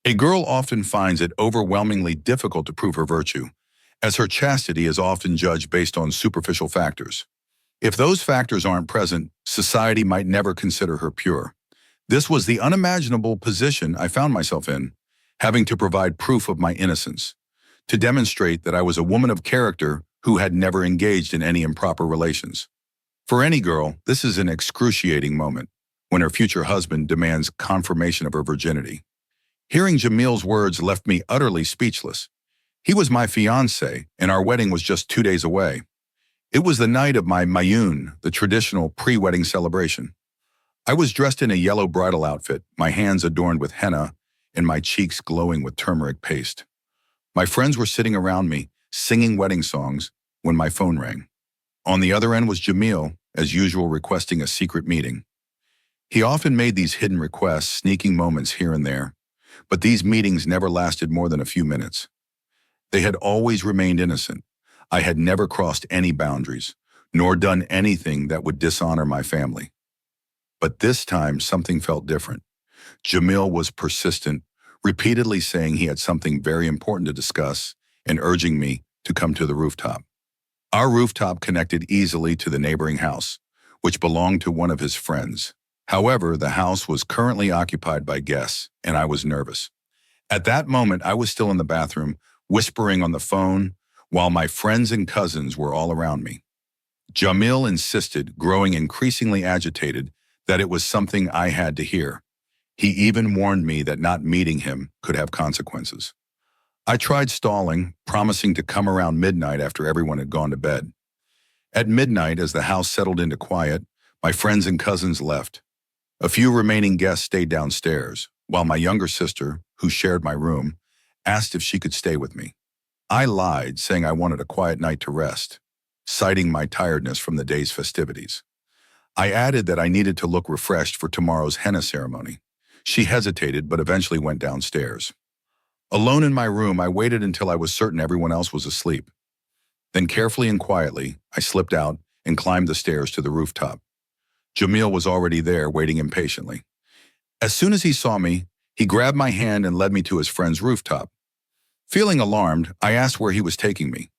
A girl often finds it overwhelmingly difficult to prove her virtue, as her chastity is often judged based on superficial factors. If those factors aren't present, society might never consider her pure. This was the unimaginable position I found myself in, having to provide proof of my innocence, to demonstrate that I was a woman of character who had never engaged in any improper relations. For any girl, this is an excruciating moment, when her future husband demands confirmation of her virginity. Hearing Jamil's words left me utterly speechless. He was my fiancé, and our wedding was just 2 days away. It was the night of my mayun, the traditional pre-wedding celebration. I was dressed in a yellow bridal outfit, my hands adorned with henna and my cheeks glowing with turmeric paste. My friends were sitting around me, singing wedding songs, when my phone rang. On the other end was Jamil, as usual requesting a secret meeting. He often made these hidden requests, sneaking moments here and there, but these meetings never lasted more than a few minutes. They had always remained innocent. I had never crossed any boundaries, nor done anything that would dishonor my family. But this time, something felt different. Jamil was persistent, repeatedly saying he had something very important to discuss and urging me to come to the rooftop. Our rooftop connected easily to the neighboring house, which belonged to one of his friends. However, the house was currently occupied by guests, and I was nervous. At that moment, I was still in the bathroom, whispering on the phone, while my friends and cousins were all around me. Jamil insisted, growing increasingly agitated, that it was something I had to hear. He even warned me that not meeting him could have consequences. I tried stalling, promising to come around midnight after everyone had gone to bed. At midnight, as the house settled into quiet, my friends and cousins left. A few remaining guests stayed downstairs, while my younger sister, who shared my room, asked if she could stay with me. I lied, saying I wanted a quiet night to rest, citing my tiredness from the day's festivities. I added that I needed to look refreshed for tomorrow's henna ceremony. She hesitated, but eventually went downstairs. Alone in my room, I waited until I was certain everyone else was asleep. Then carefully and quietly, I slipped out and climbed the stairs to the rooftop. Jamil was already there, waiting impatiently. As soon as he saw me, he grabbed my hand and led me to his friend's rooftop. Feeling alarmed, I asked where he was taking me.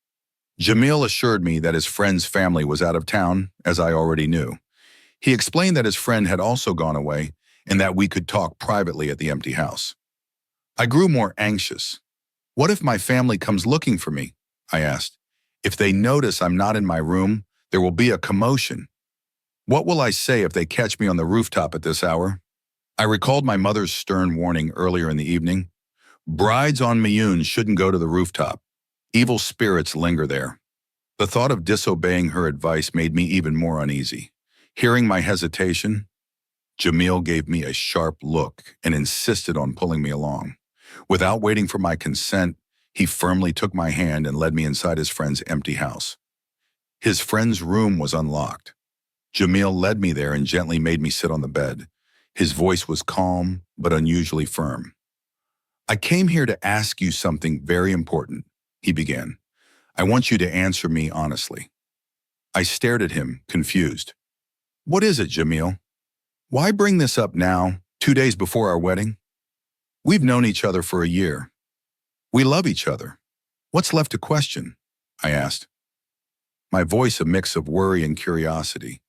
Jamil assured me that his friend's family was out of town, as I already knew. He explained that his friend had also gone away and that we could talk privately at the empty house. I grew more anxious. What if my family comes looking for me? I asked. If they notice I'm not in my room, there will be a commotion. What will I say if they catch me on the rooftop at this hour? I recalled my mother's stern warning earlier in the evening. Brides on Mayun shouldn't go to the rooftop. Evil spirits linger there. The thought of disobeying her advice made me even more uneasy. Hearing my hesitation, Jamil gave me a sharp look and insisted on pulling me along. Without waiting for my consent, he firmly took my hand and led me inside his friend's empty house. His friend's room was unlocked. Jamil led me there and gently made me sit on the bed. His voice was calm, but unusually firm. I came here to ask you something very important, he began. I want you to answer me honestly. I stared at him, confused. What is it, Jamil? Why bring this up now, 2 days before our wedding? We've known each other for a year. We love each other. What's left to question? I asked. My voice a mix of worry and curiosity.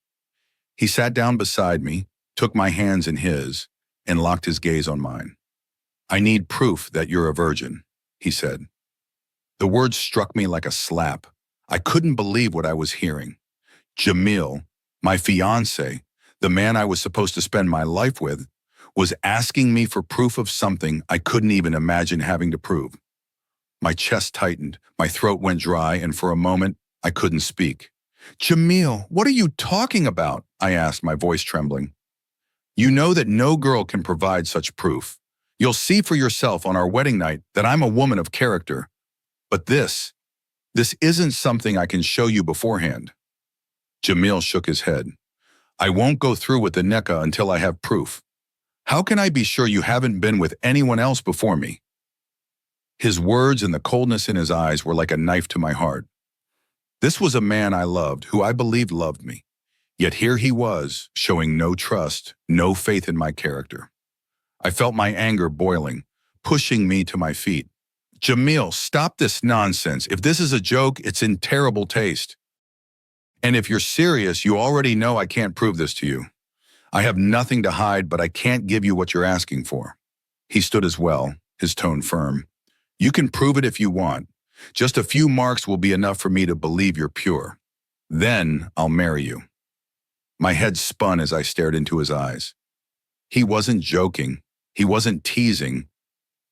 He sat down beside me, took my hands in his, and locked his gaze on mine. I need proof that you're a virgin, he said. The words struck me like a slap. I couldn't believe what I was hearing. Jamil, my fiancé, the man I was supposed to spend my life with, was asking me for proof of something I couldn't even imagine having to prove. My chest tightened, my throat went dry, and for a moment, I couldn't speak. Jamil, what are you talking about? I asked, my voice trembling. You know that no girl can provide such proof. You'll see for yourself on our wedding night that I'm a woman of character. But this isn't something I can show you beforehand. Jamil shook his head. I won't go through with the nikah until I have proof. How can I be sure you haven't been with anyone else before me? His words and the coldness in his eyes were like a knife to my heart. This was a man I loved, who I believed loved me. Yet here he was, showing no trust, no faith in my character. I felt my anger boiling, pushing me to my feet. Jamil, stop this nonsense. If this is a joke, it's in terrible taste. And if you're serious, you already know I can't prove this to you. I have nothing to hide, but I can't give you what you're asking for. He stood as well, his tone firm. You can prove it if you want. Just a few marks will be enough for me to believe you're pure. Then I'll marry you. My head spun as I stared into his eyes. He wasn't joking. He wasn't teasing.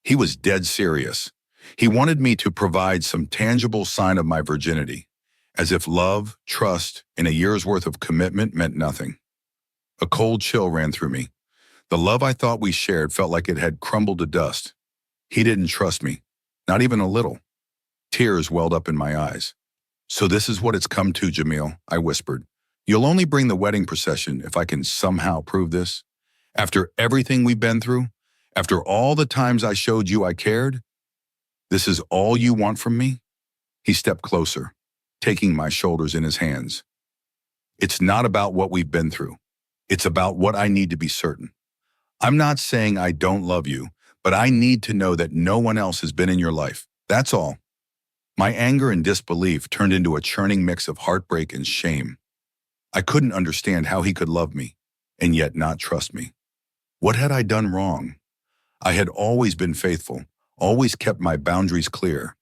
He was dead serious. He wanted me to provide some tangible sign of my virginity, as if love, trust, and a year's worth of commitment meant nothing. A cold chill ran through me. The love I thought we shared felt like it had crumbled to dust. He didn't trust me, not even a little. Tears welled up in my eyes. So this is what it's come to, Jamil, I whispered. You'll only bring the wedding procession if I can somehow prove this? After everything we've been through? After all the times I showed you I cared? This is all you want from me? He stepped closer, taking my shoulders in his hands. It's not about what we've been through. It's about what I need to be certain. I'm not saying I don't love you, but I need to know that no one else has been in your life. That's all. My anger and disbelief turned into a churning mix of heartbreak and shame. I couldn't understand how he could love me and yet not trust me. What had I done wrong? I had always been faithful, always kept my boundaries clear.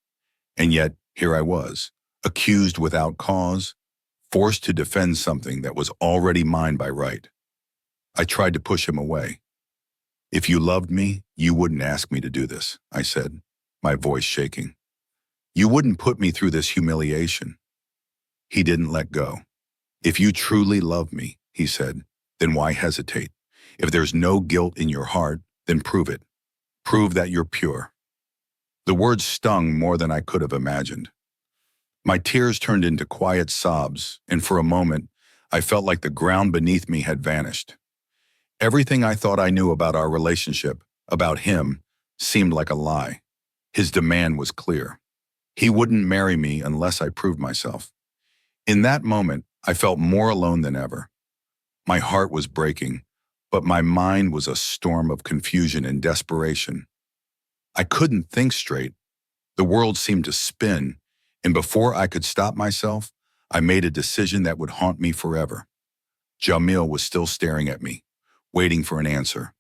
And yet, here I was, accused without cause, forced to defend something that was already mine by right. I tried to push him away. If you loved me, you wouldn't ask me to do this, I said, my voice shaking. You wouldn't put me through this humiliation. He didn't let go. If you truly love me, he said, then why hesitate? If there's no guilt in your heart, then prove it. Prove that you're pure. The words stung more than I could have imagined. My tears turned into quiet sobs, and for a moment, I felt like the ground beneath me had vanished. Everything I thought I knew about our relationship, about him, seemed like a lie. His demand was clear. He wouldn't marry me unless I proved myself. In that moment, I felt more alone than ever. My heart was breaking, but my mind was a storm of confusion and desperation. I couldn't think straight. The world seemed to spin, and before I could stop myself, I made a decision that would haunt me forever. Jamil was still staring at me, waiting for an answer.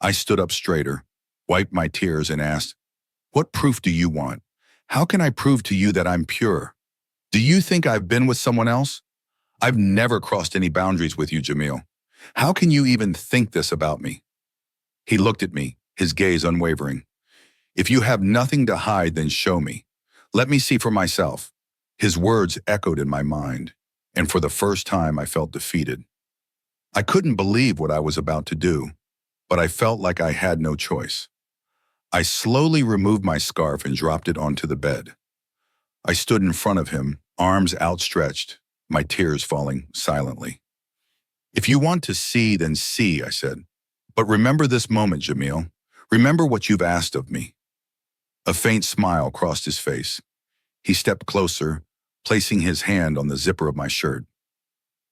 I stood up straighter, wiped my tears, and asked, "What proof do you want? How can I prove to you that I'm pure? Do you think I've been with someone else? I've never crossed any boundaries with you, Jamil. How can you even think this about me?" He looked at me, his gaze unwavering. "If you have nothing to hide, then show me. Let me see for myself." His words echoed in my mind, and for the first time I felt defeated. I couldn't believe what I was about to do, but I felt like I had no choice. I slowly removed my scarf and dropped it onto the bed. I stood in front of him, arms outstretched, my tears falling silently. "If you want to see, then see," I said. "But remember this moment, Jamil. Remember what you've asked of me." A faint smile crossed his face. He stepped closer, placing his hand on the zipper of my shirt.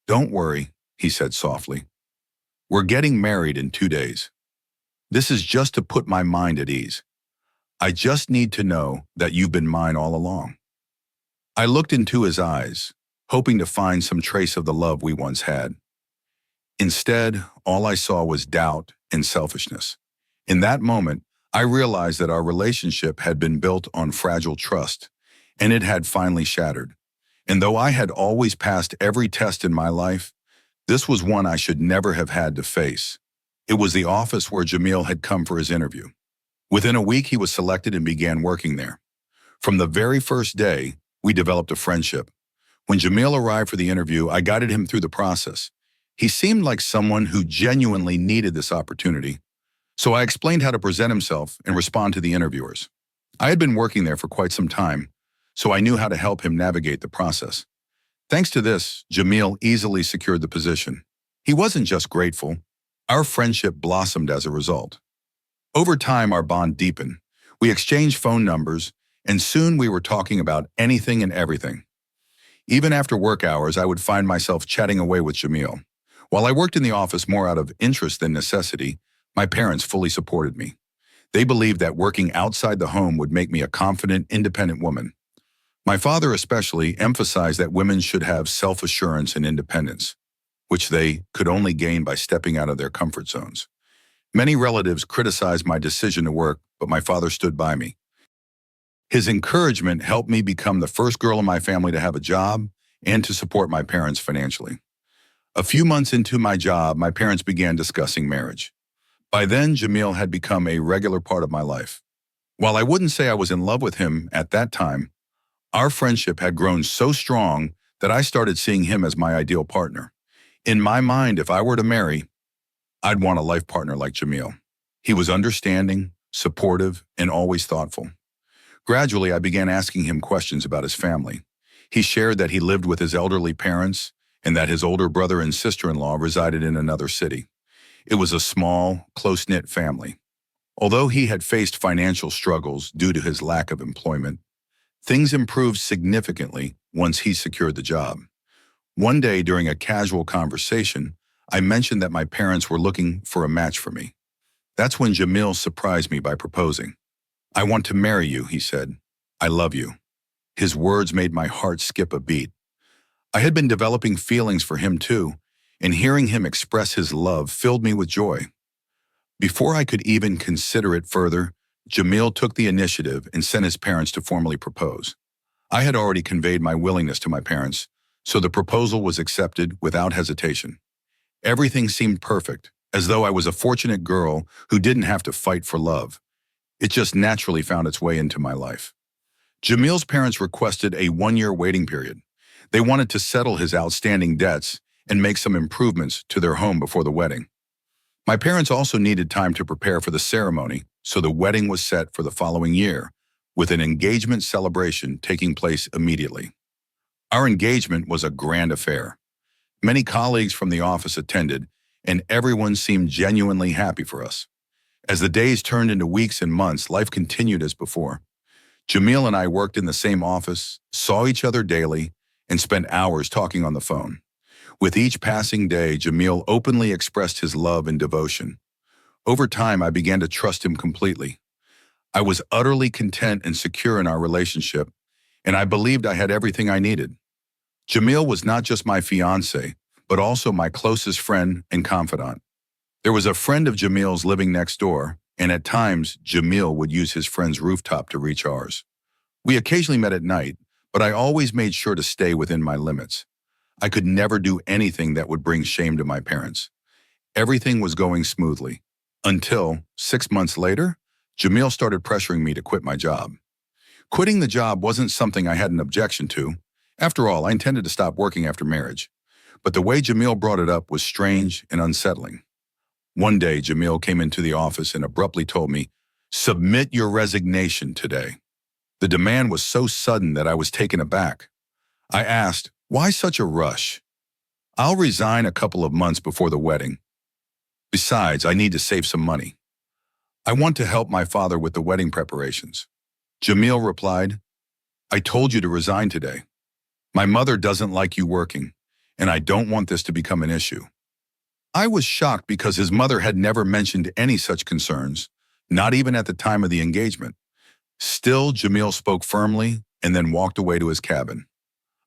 "Don't worry," he said softly. "We're getting married in 2 days. This is just to put my mind at ease. I just need to know that you've been mine all along." I looked into his eyes, hoping to find some trace of the love we once had. Instead, all I saw was doubt and selfishness. In that moment, I realized that our relationship had been built on fragile trust, and it had finally shattered. And though I had always passed every test in my life, this was one I should never have had to face. It was the office where Jamil had come for his interview. Within a week, he was selected and began working there. From the very first day, we developed a friendship. When Jamil arrived for the interview, I guided him through the process. He seemed like someone who genuinely needed this opportunity, so I explained how to present himself and respond to the interviewers. I had been working there for quite some time, so I knew how to help him navigate the process. Thanks to this, Jamil easily secured the position. He wasn't just grateful. Our friendship blossomed as a result. Over time, our bond deepened. We exchanged phone numbers, and soon we were talking about anything and everything. Even after work hours, I would find myself chatting away with Jamil. While I worked in the office more out of interest than necessity, my parents fully supported me. They believed that working outside the home would make me a confident, independent woman. My father especially emphasized that women should have self-assurance and independence, which they could only gain by stepping out of their comfort zones. Many relatives criticized my decision to work, but my father stood by me. His encouragement helped me become the first girl in my family to have a job and to support my parents financially. A few months into my job, my parents began discussing marriage. By then, Jamil had become a regular part of my life. While I wouldn't say I was in love with him at that time, our friendship had grown so strong that I started seeing him as my ideal partner. In my mind, if I were to marry, I'd want a life partner like Jamil. He was understanding, supportive, and always thoughtful. Gradually, I began asking him questions about his family. He shared that he lived with his elderly parents and that his older brother and sister-in-law resided in another city. It was a small, close-knit family. Although he had faced financial struggles due to his lack of employment, things improved significantly once he secured the job. One day during a casual conversation, I mentioned that my parents were looking for a match for me. That's when Jamil surprised me by proposing. "I want to marry you," he said. "I love you." His words made my heart skip a beat. I had been developing feelings for him too, and hearing him express his love filled me with joy. Before I could even consider it further, Jamil took the initiative and sent his parents to formally propose. I had already conveyed my willingness to my parents, so the proposal was accepted without hesitation. Everything seemed perfect, as though I was a fortunate girl who didn't have to fight for love. It just naturally found its way into my life. Jamil's parents requested a 1-year waiting period. They wanted to settle his outstanding debts and make some improvements to their home before the wedding. My parents also needed time to prepare for the ceremony, so the wedding was set for the following year, with an engagement celebration taking place immediately. Our engagement was a grand affair. Many colleagues from the office attended, and everyone seemed genuinely happy for us. As the days turned into weeks and months, life continued as before. Jamil and I worked in the same office, saw each other daily, and spent hours talking on the phone. With each passing day, Jamil openly expressed his love and devotion. Over time, I began to trust him completely. I was utterly content and secure in our relationship, and I believed I had everything I needed. Jamil was not just my fiancé, but also my closest friend and confidant. There was a friend of Jamil's living next door, and at times, Jamil would use his friend's rooftop to reach ours. We occasionally met at night, but I always made sure to stay within my limits. I could never do anything that would bring shame to my parents. Everything was going smoothly, until 6 months later, Jamil started pressuring me to quit my job. Quitting the job wasn't something I had an objection to. After all, I intended to stop working after marriage. But the way Jamil brought it up was strange and unsettling. One day, Jamil came into the office and abruptly told me, "Submit your resignation today." The demand was so sudden that I was taken aback. I asked, "Why such a rush?" "I'll resign a couple of months before the wedding. Besides, I need to save some money. I want to help my father with the wedding preparations." Jamil replied, "I told you to resign today. My mother doesn't like you working, and I don't want this to become an issue." I was shocked because his mother had never mentioned any such concerns, not even at the time of the engagement. Still, Jamil spoke firmly and then walked away to his cabin.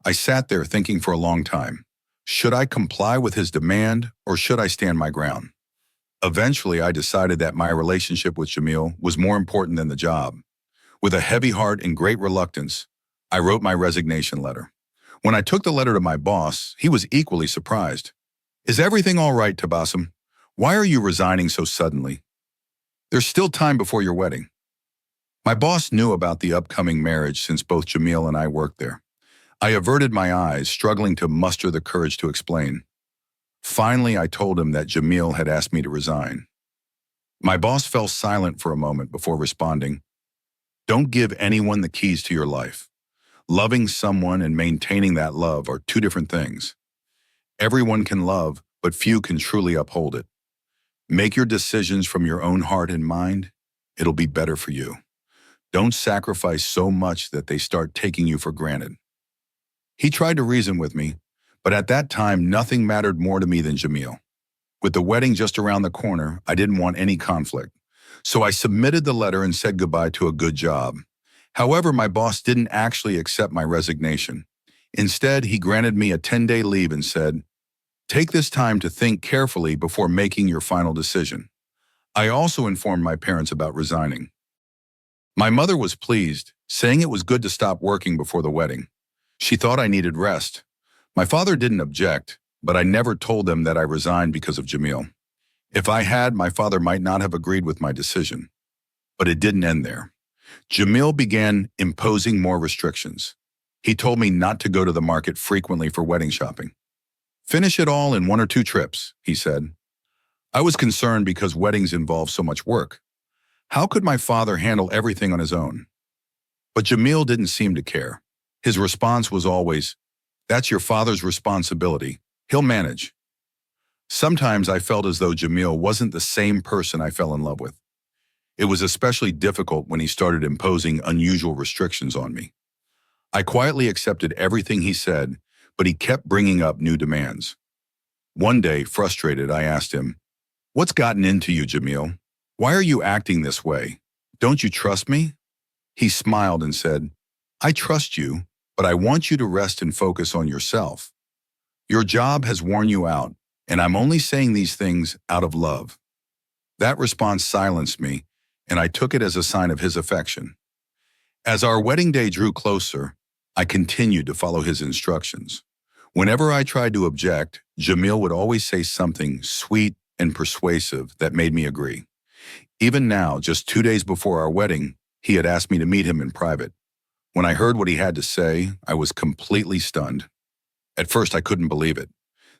I sat there thinking for a long time. Should I comply with his demand or should I stand my ground? Eventually, I decided that my relationship with Jamil was more important than the job. With a heavy heart and great reluctance, I wrote my resignation letter. When I took the letter to my boss, he was equally surprised. "Is everything all right, Tabassum? Why are you resigning so suddenly? There's still time before your wedding." My boss knew about the upcoming marriage since both Jamil and I worked there. I averted my eyes, struggling to muster the courage to explain. Finally, I told him that Jamil had asked me to resign. My boss fell silent for a moment before responding, "Don't give anyone the keys to your life. Loving someone and maintaining that love are two different things. Everyone can love, but few can truly uphold it. Make your decisions from your own heart and mind. It'll be better for you. Don't sacrifice so much that they start taking you for granted." He tried to reason with me, but at that time, nothing mattered more to me than Jamil. With the wedding just around the corner, I didn't want any conflict. So I submitted the letter and said goodbye to a good job. However, my boss didn't actually accept my resignation. Instead, he granted me a 10-day leave and said, "Take this time to think carefully before making your final decision." I also informed my parents about resigning. My mother was pleased, saying it was good to stop working before the wedding. She thought I needed rest. My father didn't object, but I never told them that I resigned because of Jamil. If I had, my father might not have agreed with my decision. But it didn't end there. Jamil began imposing more restrictions. He told me not to go to the market frequently for wedding shopping. "Finish it all in 1 or 2 trips," he said. I was concerned because weddings involve so much work. How could my father handle everything on his own? But Jamil didn't seem to care. His response was always, "That's your father's responsibility. He'll manage." Sometimes I felt as though Jamil wasn't the same person I fell in love with. It was especially difficult when he started imposing unusual restrictions on me. I quietly accepted everything he said, but he kept bringing up new demands. One day, frustrated, I asked him, "What's gotten into you, Jamil? Why are you acting this way? Don't you trust me?" He smiled and said, "I trust you, but I want you to rest and focus on yourself. Your job has worn you out, and I'm only saying these things out of love." That response silenced me, and I took it as a sign of his affection. As our wedding day drew closer, I continued to follow his instructions. Whenever I tried to object, Jamil would always say something sweet and persuasive that made me agree. Even now, just 2 days before our wedding, he had asked me to meet him in private. When I heard what he had to say, I was completely stunned. At first, I couldn't believe it.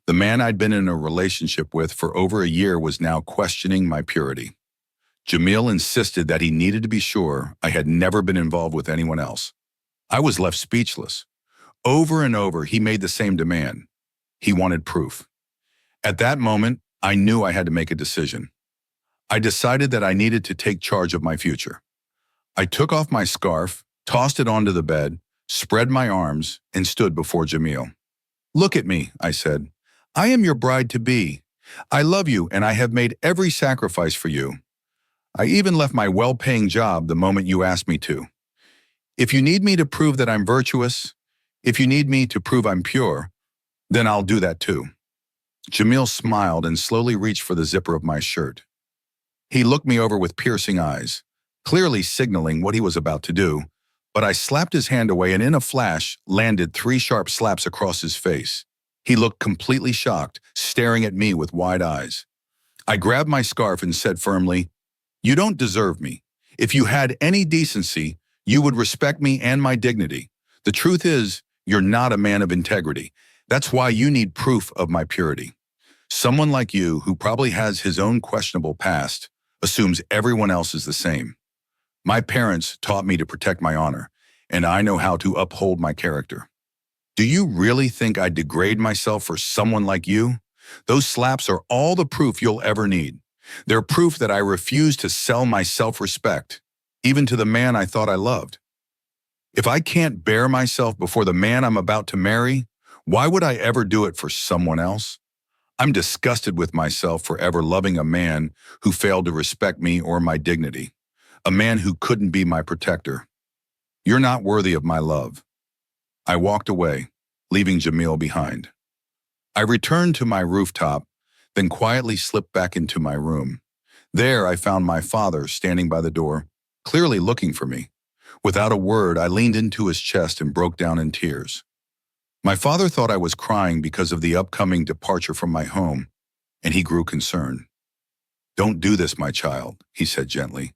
The man I'd been in a relationship with for over a year was now questioning my purity. Jamil insisted that he needed to be sure I had never been involved with anyone else. I was left speechless. Over and over, he made the same demand. He wanted proof. At that moment, I knew I had to make a decision. I decided that I needed to take charge of my future. I took off my scarf, tossed it onto the bed, spread my arms, and stood before Jamil. "Look at me," I said. "I am your bride-to-be. I love you, and I have made every sacrifice for you. I even left my well-paying job the moment you asked me to. If you need me to prove that I'm virtuous, if you need me to prove I'm pure, then I'll do that too." Jamil smiled and slowly reached for the zipper of my shirt. He looked me over with piercing eyes, clearly signaling what he was about to do, but I slapped his hand away and in a flash landed 3 sharp slaps across his face. He looked completely shocked, staring at me with wide eyes. I grabbed my scarf and said firmly, "You don't deserve me. If you had any decency, you would respect me and my dignity. The truth is, you're not a man of integrity. That's why you need proof of my purity. Someone like you, who probably has his own questionable past, assumes everyone else is the same. My parents taught me to protect my honor, and I know how to uphold my character. Do you really think I degrade myself for someone like you? Those slaps are all the proof you'll ever need. They're proof that I refuse to sell my self-respect, even to the man I thought I loved. If I can't bear myself before the man I'm about to marry, why would I ever do it for someone else? I'm disgusted with myself for ever loving a man who failed to respect me or my dignity, a man who couldn't be my protector. You're not worthy of my love." I walked away, leaving Jamil behind. I returned to my rooftop, then quietly slipped back into my room. There I found my father standing by the door, clearly looking for me. Without a word, I leaned into his chest and broke down in tears. My father thought I was crying because of the upcoming departure from my home, and he grew concerned. "Don't do this, my child," he said gently.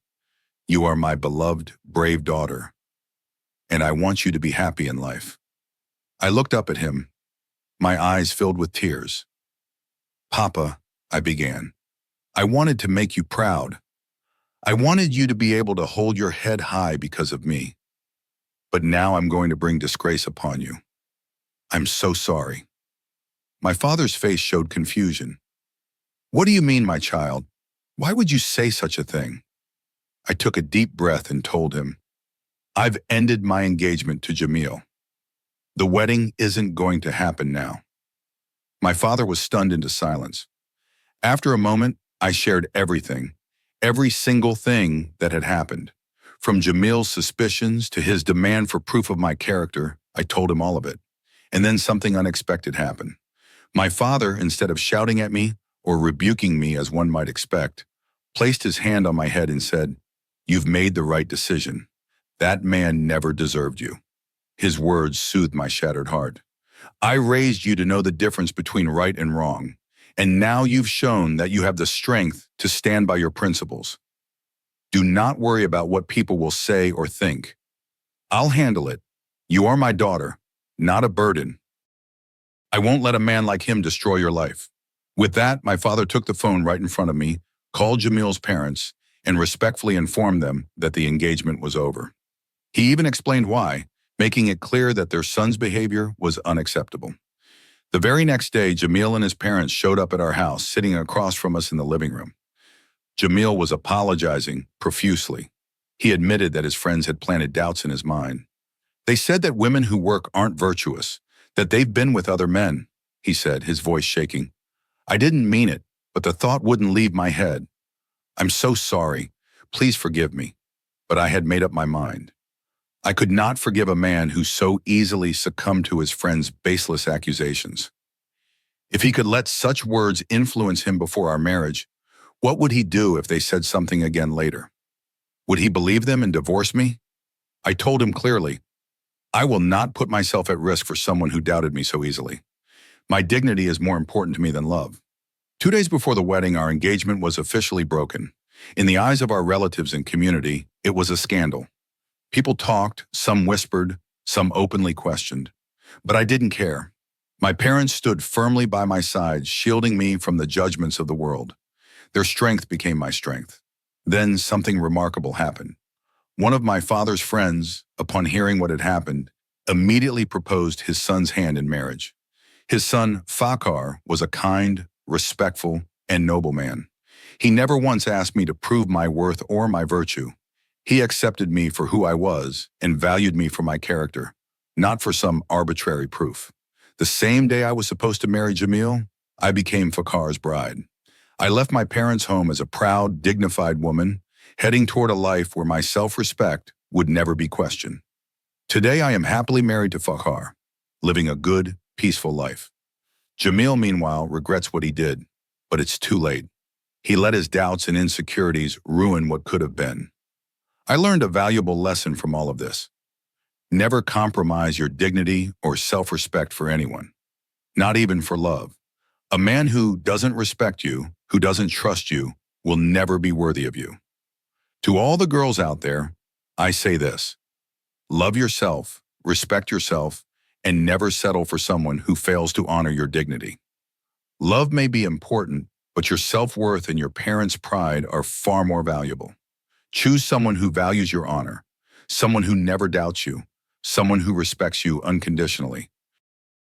"You are my beloved, brave daughter, and I want you to be happy in life." I looked up at him, my eyes filled with tears. "Papa," I began, "I wanted to make you proud. I wanted you to be able to hold your head high because of me. But now I'm going to bring disgrace upon you. I'm so sorry." My father's face showed confusion. "What do you mean, my child? Why would you say such a thing?" I took a deep breath and told him, "I've ended my engagement to Jamil. The wedding isn't going to happen now." My father was stunned into silence. After a moment, I shared everything every single thing that had happened. From Jamil's suspicions to his demand for proof of my character, I told him all of it. And then something unexpected happened. My father, instead of shouting at me or rebuking me as one might expect, placed his hand on my head and said, "You've made the right decision. That man never deserved you." His words soothed my shattered heart. "I raised you to know the difference between right and wrong, and now you've shown that you have the strength to stand by your principles. Do not worry about what people will say or think. I'll handle it. You are my daughter, not a burden. I won't let a man like him destroy your life." With that, my father took the phone right in front of me, called Jamil's parents, and respectfully informed them that the engagement was over. He even explained why, making it clear that their son's behavior was unacceptable. The very next day, Jamil and his parents showed up at our house, sitting across from us in the living room. Jamil was apologizing profusely. He admitted that his friends had planted doubts in his mind. "They said that women who work aren't virtuous, that they've been with other men," he said, his voice shaking. "I didn't mean it, but the thought wouldn't leave my head. I'm so sorry. Please forgive me." But I had made up my mind. I could not forgive a man who so easily succumbed to his friends' baseless accusations. If he could let such words influence him before our marriage, what would he do if they said something again later? Would he believe them and divorce me? I told him clearly, "I will not put myself at risk for someone who doubted me so easily. My dignity is more important to me than love." 2 days before the wedding, our engagement was officially broken. In the eyes of our relatives and community, it was a scandal. People talked, some whispered, some openly questioned. But I didn't care. My parents stood firmly by my side, shielding me from the judgments of the world. Their strength became my strength. Then something remarkable happened. One of my father's friends, upon hearing what had happened, immediately proposed his son's hand in marriage. His son, Fakhar, was a kind, respectful, and noble man. He never once asked me to prove my worth or my virtue. He accepted me for who I was and valued me for my character, not for some arbitrary proof. The same day I was supposed to marry Jamil, I became Fakhar's bride. I left my parents' home as a proud, dignified woman, heading toward a life where my self-respect would never be questioned. Today I am happily married to Fakhar, living a good, peaceful life. Jamil, meanwhile, regrets what he did, but it's too late. He let his doubts and insecurities ruin what could have been. I learned a valuable lesson from all of this. Never compromise your dignity or self-respect for anyone, not even for love. A man who doesn't respect you, who doesn't trust you, will never be worthy of you. To all the girls out there, I say this: love yourself, respect yourself, and never settle for someone who fails to honor your dignity. Love may be important, but your self-worth and your parents' pride are far more valuable. Choose someone who values your honor, someone who never doubts you, someone who respects you unconditionally.